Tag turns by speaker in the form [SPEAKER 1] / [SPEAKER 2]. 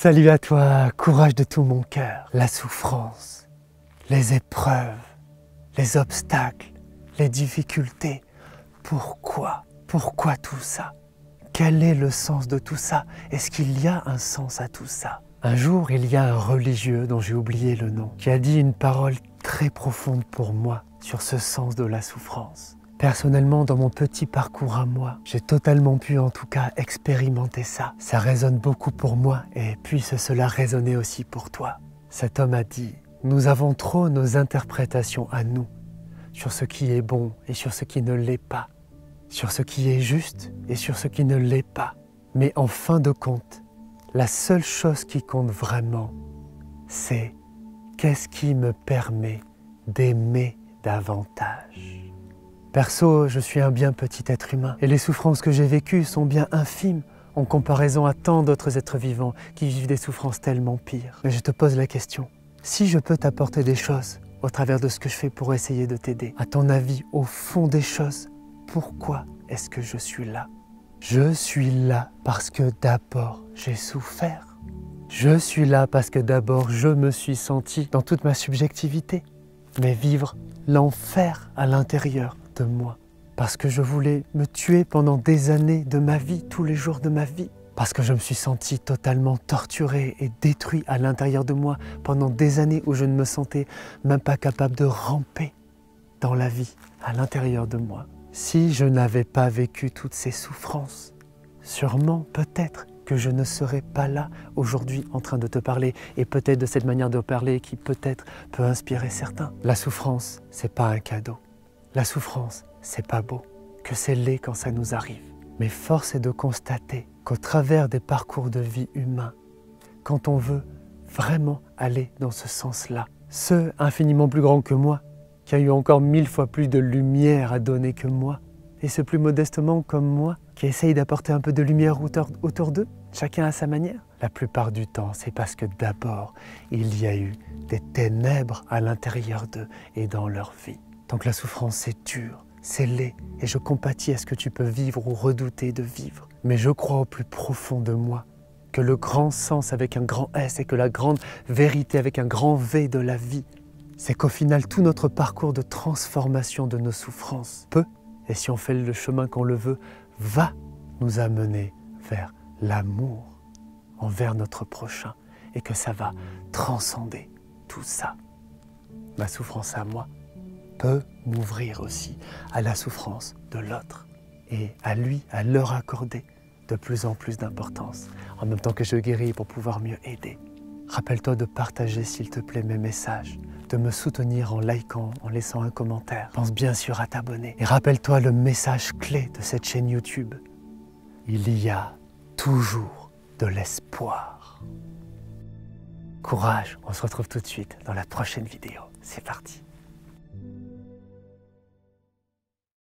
[SPEAKER 1] Salut à toi, courage de tout mon cœur. La souffrance, les épreuves, les obstacles, les difficultés. Pourquoi? Pourquoi tout ça? Quel est le sens de tout ça? Est-ce qu'il y a un sens à tout ça? Un jour, il y a un religieux dont j'ai oublié le nom, qui a dit une parole très profonde pour moi sur ce sens de la souffrance. Personnellement, dans mon petit parcours à moi, j'ai totalement pu en tout cas expérimenter ça. Ça résonne beaucoup pour moi et puisse cela résonner aussi pour toi. Cet homme a dit « Nous avons trop nos interprétations à nous sur ce qui est bon et sur ce qui ne l'est pas, sur ce qui est juste et sur ce qui ne l'est pas. Mais en fin de compte, la seule chose qui compte vraiment, c'est qu'est-ce qui me permet d'aimer davantage. » Perso, je suis un bien petit être humain et les souffrances que j'ai vécues sont bien infimes en comparaison à tant d'autres êtres vivants qui vivent des souffrances tellement pires. Mais je te pose la question, si je peux t'apporter des choses au travers de ce que je fais pour essayer de t'aider, à ton avis, au fond des choses, pourquoi est-ce que je suis là? Je suis là parce que d'abord j'ai souffert. Je suis là parce que d'abord je me suis senti dans toute ma subjectivité, mais vivre l'enfer à l'intérieur de moi. Parce que je voulais me tuer pendant des années de ma vie, tous les jours de ma vie. Parce que je me suis senti totalement torturé et détruit à l'intérieur de moi pendant des années où je ne me sentais même pas capable de ramper dans la vie à l'intérieur de moi. Si je n'avais pas vécu toutes ces souffrances, sûrement, peut-être, que je ne serais pas là aujourd'hui en train de te parler et peut-être de cette manière de parler qui peut-être peut inspirer certains. La souffrance, c'est pas un cadeau. La souffrance, c'est pas beau, que c'est laid quand ça nous arrive. Mais force est de constater qu'au travers des parcours de vie humains, quand on veut vraiment aller dans ce sens-là, ceux infiniment plus grands que moi, qui a eu encore 1000 fois plus de lumière à donner que moi, et ce plus modestement comme moi, qui essaye d'apporter un peu de lumière autour d'eux, chacun à sa manière. La plupart du temps, c'est parce que d'abord, il y a eu des ténèbres à l'intérieur d'eux et dans leur vie. Donc la souffrance, c'est dur, c'est laid, et je compatis à ce que tu peux vivre ou redouter de vivre. Mais je crois au plus profond de moi que le grand sens avec un grand S et que la grande vérité avec un grand V de la vie, c'est qu'au final, tout notre parcours de transformation de nos souffrances peut, et si on fait le chemin qu'on le veut, va nous amener vers l'amour envers notre prochain et que ça va transcender tout ça. Ma souffrance à moi peut m'ouvrir aussi à la souffrance de l'autre et à lui, à leur accorder de plus en plus d'importance en même temps que je guéris pour pouvoir mieux aider. Rappelle-toi de partager s'il te plaît mes messages, de me soutenir en likant, en laissant un commentaire. Pense bien sûr à t'abonner. Et rappelle-toi le message clé de cette chaîne YouTube. Il y a toujours de l'espoir. Courage, on se retrouve tout de suite dans la prochaine vidéo. C'est parti.